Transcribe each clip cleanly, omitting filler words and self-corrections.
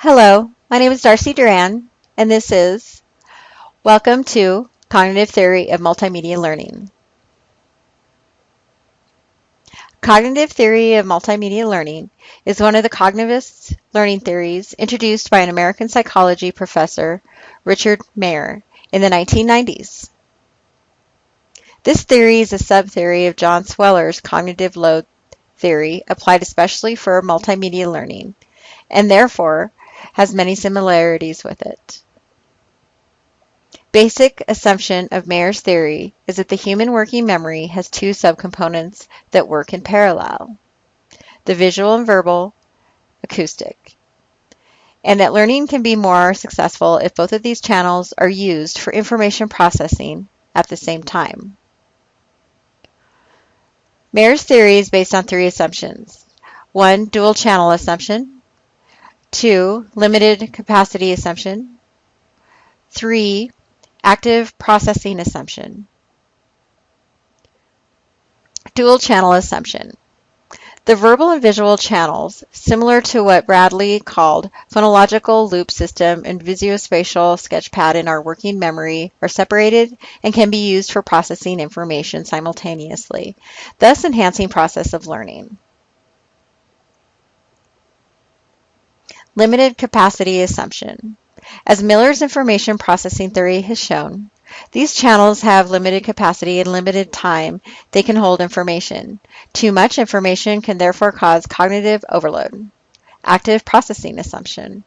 Hello, my name is Darcy Duran, and this is Welcome to Cognitive Theory of Multimedia Learning. Cognitive theory of multimedia learning is one of the cognitivist learning theories introduced by an American psychology professor, Richard Mayer, in the 1990s. This theory is a subtheory of John Sweller's cognitive load theory applied especially for multimedia learning, and therefore has many similarities with it. Basic assumption of Mayer's theory is that the human working memory has two subcomponents that work in parallel, the visual and verbal, acoustic, and that learning can be more successful if both of these channels are used for information processing at the same time. Mayer's theory is based on three assumptions. 1, dual channel assumption. 2, limited capacity assumption. 3, active processing assumption. Dual channel assumption. The verbal and visual channels, similar to what Bradley called phonological loop system and visuospatial sketchpad in our working memory, are separated and can be used for processing information simultaneously, thus enhancing process of learning. Limited capacity assumption. As Miller's information processing theory has shown, these channels have limited capacity and limited time they can hold information. Too much information can therefore cause cognitive overload. Active processing assumption.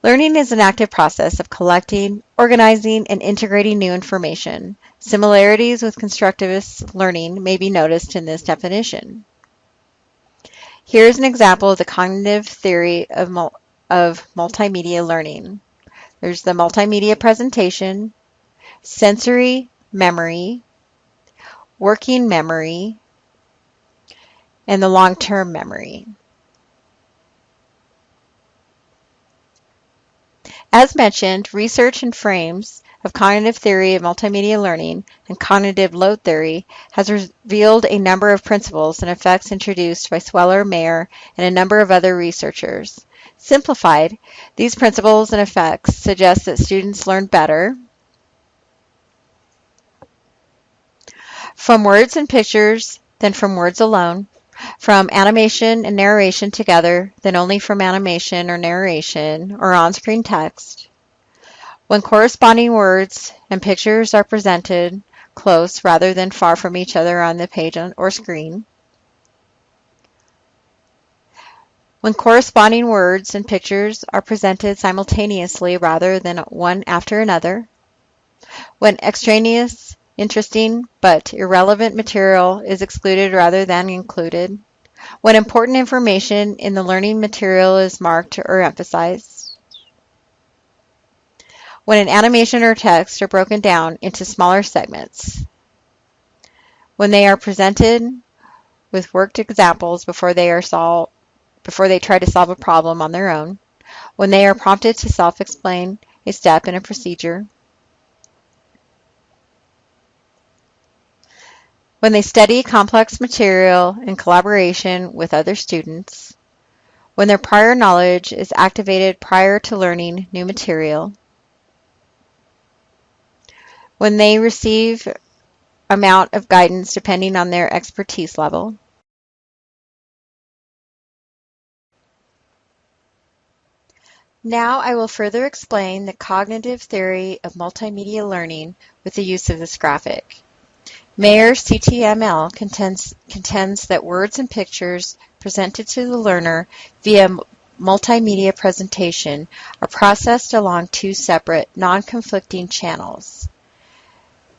Learning is an active process of collecting, organizing, and integrating new information. Similarities with constructivist learning may be noticed in this definition. Here is an example of the cognitive theory of multimedia learning. There's the multimedia presentation, sensory memory, working memory, and the long-term memory. As mentioned, research in frames of cognitive theory of multimedia learning and cognitive load theory has revealed a number of principles and effects introduced by Sweller, Mayer, and a number of other researchers. Simplified, these principles and effects suggest that students learn better from words and pictures than from words alone, from animation and narration together than only from animation or narration or on-screen text, when corresponding words and pictures are presented close rather than far from each other on the page or screen, when corresponding words and pictures are presented simultaneously rather than one after another, when extraneous, interesting, but irrelevant material is excluded rather than included, when important information in the learning material is marked or emphasized, when an animation or text are broken down into smaller segments, when they are presented with worked examples before they try to solve a problem on their own, when they are prompted to self-explain a step in a procedure, when they study complex material in collaboration with other students, when their prior knowledge is activated prior to learning new material, when they receive amount of guidance depending on their expertise level, Now I will further explain the cognitive theory of multimedia learning with the use of this graphic. Mayer's CTML contends that words and pictures presented to the learner via multimedia presentation are processed along two separate, non-conflicting channels.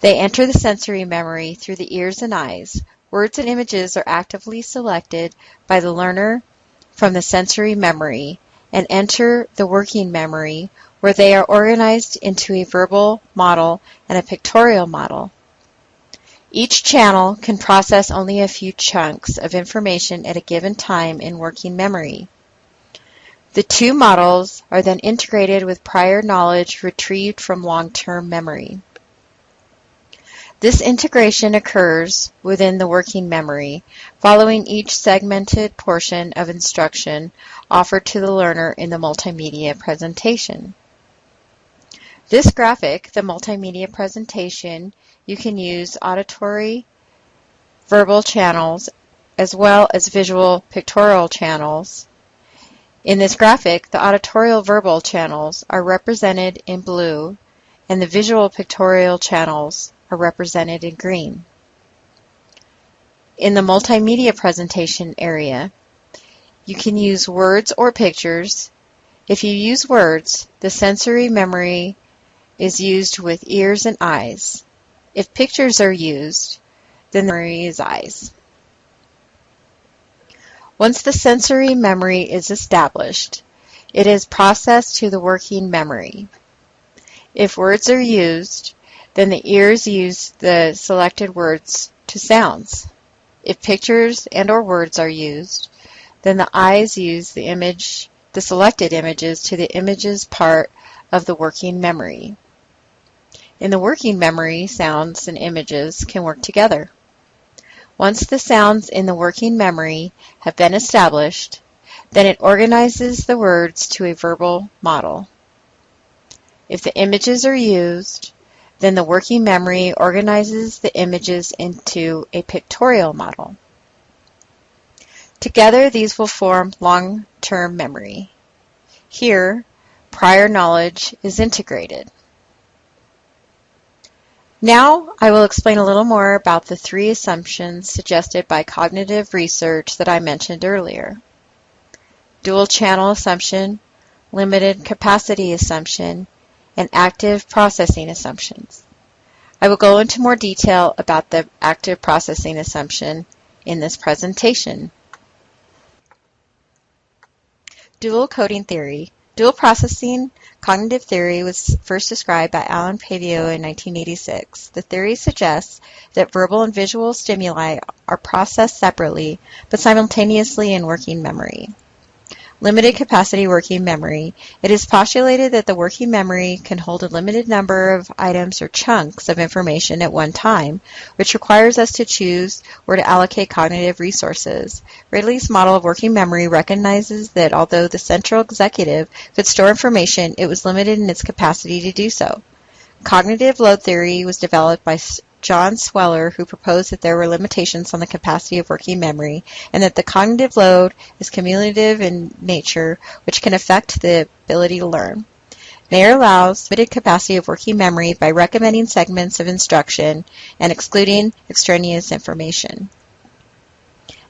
They enter the sensory memory through the ears and eyes. Words and images are actively selected by the learner from the sensory memory and enter the working memory, where they are organized into a verbal model and a pictorial model. Each channel can process only a few chunks of information at a given time in working memory. The two models are then integrated with prior knowledge retrieved from long-term memory. This integration occurs within the working memory, following each segmented portion of instruction offered to the learner in the multimedia presentation. This graphic, the multimedia presentation, you can use auditory, verbal channels, as well as visual pictorial channels. In this graphic, the auditorial verbal channels are represented in blue, and the visual pictorial channels are represented in green. In the multimedia presentation area, you can use words or pictures. If you use words, the sensory memory is used with ears and eyes. If pictures are used, then the memory is eyes. Once the sensory memory is established, it is processed to the working memory. If words are used, then the ears use the selected words to sounds. If pictures and/or words are used, then the eyes use the selected images to the images part of the working memory. In the working memory, sounds and images can work together. Once the sounds in the working memory have been established, then it organizes the words to a verbal model. If the images are used, then the working memory organizes the images into a pictorial model. Together, these will form long-term memory. Here, prior knowledge is integrated. Now, I will explain a little more about the 3 assumptions suggested by cognitive research that I mentioned earlier. Dual channel assumption, limited capacity assumption, and active processing assumptions. I will go into more detail about the active processing assumption in this presentation. Dual coding theory. Dual processing cognitive theory was first described by Alan Pavio in 1986. The theory suggests that verbal and visual stimuli are processed separately, but simultaneously in working memory. Limited capacity working memory. It is postulated that the working memory can hold a limited number of items or chunks of information at one time, which requires us to choose where to allocate cognitive resources. Ridley's model of working memory recognizes that although the central executive could store information, it was limited in its capacity to do so. Cognitive load theory was developed by John Sweller, who proposed that there were limitations on the capacity of working memory, and that the cognitive load is cumulative in nature, which can affect the ability to learn. Mayer allows limited capacity of working memory by recommending segments of instruction and excluding extraneous information.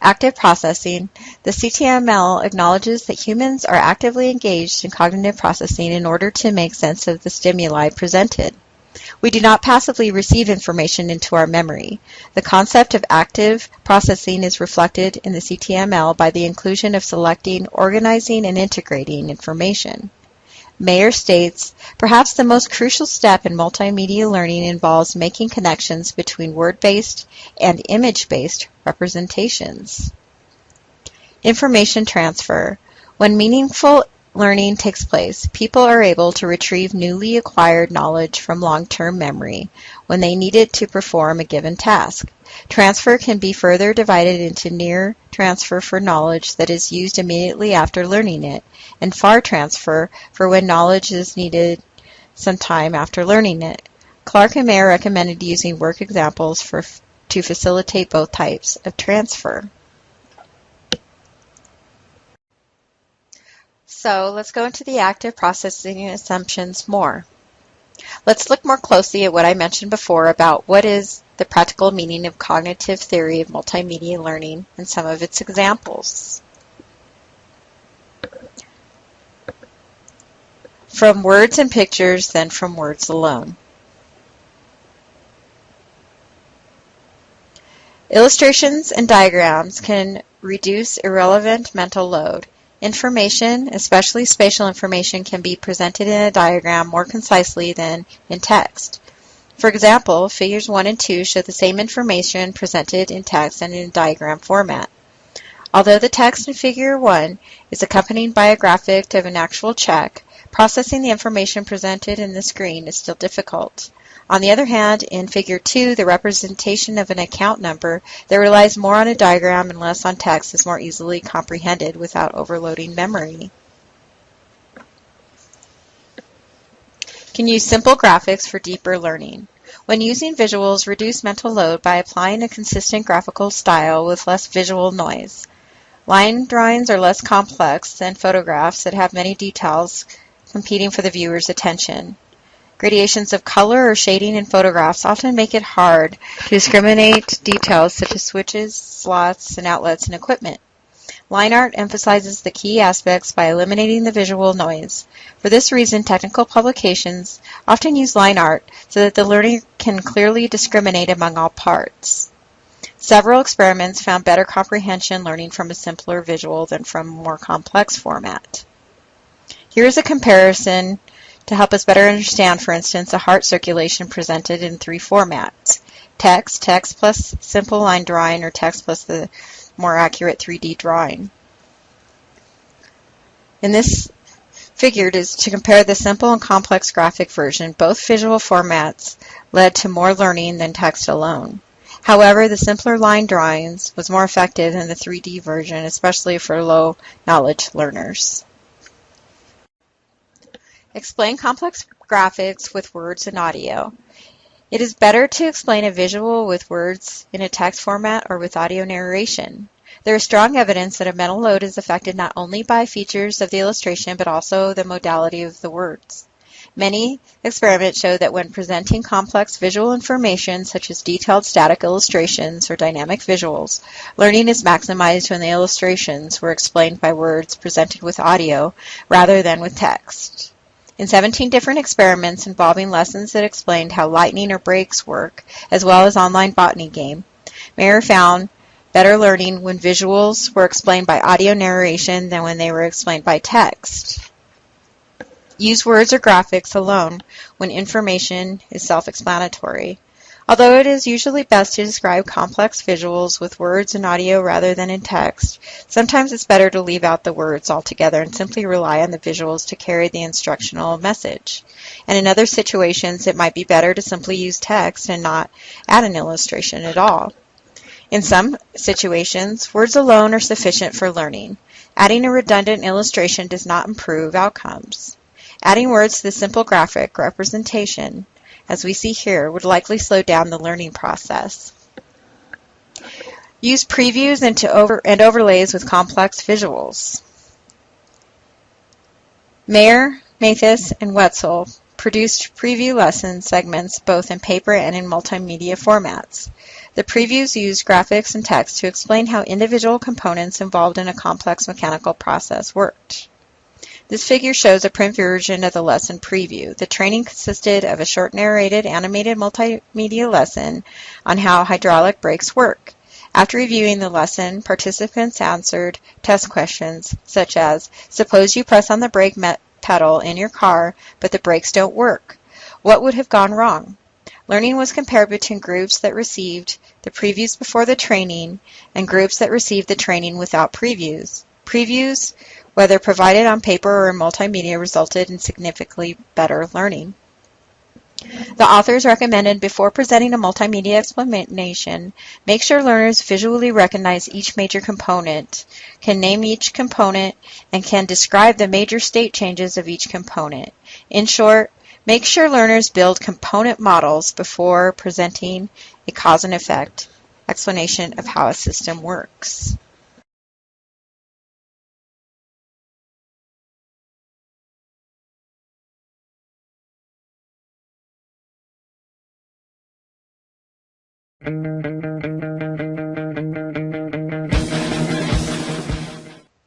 Active processing. The CTML acknowledges that humans are actively engaged in cognitive processing in order to make sense of the stimuli presented. We do not passively receive information into our memory. The concept of active processing is reflected in the CTML by the inclusion of selecting, organizing, and integrating information. Mayer states, perhaps the most crucial step in multimedia learning involves making connections between word-based and image-based representations. Information transfer. When meaningful learning takes place, people are able to retrieve newly acquired knowledge from long-term memory when they need it to perform a given task. Transfer can be further divided into near transfer for knowledge that is used immediately after learning it, and far transfer for when knowledge is needed some time after learning it. Clark and Mayer recommended using work examples to facilitate both types of transfer. So let's go into the active processing assumptions more. Let's look more closely at what I mentioned before about what is the practical meaning of cognitive theory of multimedia learning and some of its examples. From words and pictures, then from words alone. Illustrations and diagrams can reduce irrelevant mental load. Information, especially spatial information, can be presented in a diagram more concisely than in text. For example, figures 1 and 2 show the same information presented in text and in diagram format. Although the text in figure 1 is accompanied by a graphic of an actual check, processing the information presented in the screen is still difficult. On the other hand, in Figure 2, the representation of an account number that relies more on a diagram and less on text is more easily comprehended without overloading memory. Can use simple graphics for deeper learning. When using visuals, reduce mental load by applying a consistent graphical style with less visual noise. Line drawings are less complex than photographs that have many details competing for the viewer's attention. Gradations of color or shading in photographs often make it hard to discriminate details such as switches, slots, and outlets in equipment. Line art emphasizes the key aspects by eliminating the visual noise. For this reason, technical publications often use line art so that the learner can clearly discriminate among all parts. Several experiments found better comprehension learning from a simpler visual than from a more complex format. Here is a comparison to help us better understand, for instance, a heart circulation presented in 3 formats: text, text plus simple line drawing, or text plus the more accurate 3D drawing. In this figure is to compare the simple and complex graphic version. Both visual formats led to more learning than text alone. However, the simpler line drawings was more effective than the 3D version, especially for low knowledge learners. Explain complex graphics with words and audio. It is better to explain a visual with words in a text format or with audio narration. There is strong evidence that a mental load is affected not only by features of the illustration but also the modality of the words. Many experiments show that when presenting complex visual information such as detailed static illustrations or dynamic visuals, learning is maximized when the illustrations were explained by words presented with audio rather than with text. In 17 different experiments involving lessons that explained how lightning or brakes work, as well as online botany game, Mayer found better learning when visuals were explained by audio narration than when they were explained by text. Use words or graphics alone when information is self-explanatory. Although it is usually best to describe complex visuals with words and audio rather than in text, sometimes it's better to leave out the words altogether and simply rely on the visuals to carry the instructional message. And in other situations, it might be better to simply use text and not add an illustration at all. In some situations, words alone are sufficient for learning. Adding a redundant illustration does not improve outcomes. Adding words to the simple graphic representation, as we see here, would likely slow down the learning process. Use previews and overlays with complex visuals. Mayer, Mathis, and Wetzel produced preview lesson segments both in paper and in multimedia formats. The previews used graphics and text to explain how individual components involved in a complex mechanical process worked. This figure shows a print version of the lesson preview. The training consisted of a short narrated animated multimedia lesson on how hydraulic brakes work. After reviewing the lesson, participants answered test questions such as, suppose you press on the brake pedal in your car, but the brakes don't work. What would have gone wrong? Learning was compared between groups that received the previews before the training and groups that received the training without previews. Previews, whether provided on paper or in multimedia, resulted in significantly better learning. The authors recommended before presenting a multimedia explanation, make sure learners visually recognize each major component, can name each component, and can describe the major state changes of each component. In short, make sure learners build component models before presenting a cause and effect explanation of how a system works.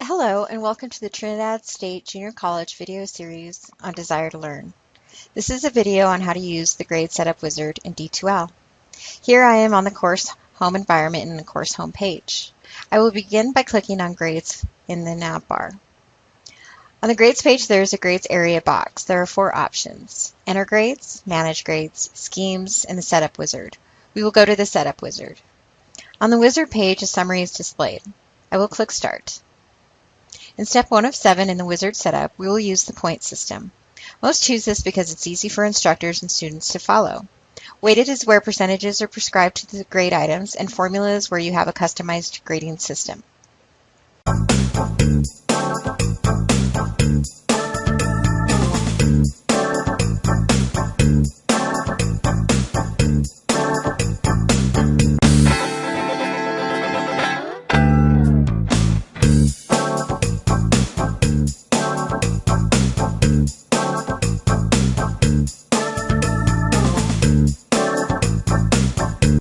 Hello, and welcome to the Trinidad State Junior College video series on Desire to Learn. This is a video on how to use the grade setup wizard in D2L. Here I am on the course home environment in the course home page. I will begin by clicking on grades in the nav bar. On the grades page, there is a grades area box. There are 4 options: enter grades, manage grades, schemes, and the setup wizard. We will go to the setup wizard. On the wizard page, a summary is displayed. I will click start. In step 1 of 7 in the wizard setup, we will use the point system. Most choose this because it's easy for instructors and students to follow. Weighted is where percentages are prescribed to the grade items, and formula is where you have a customized grading system.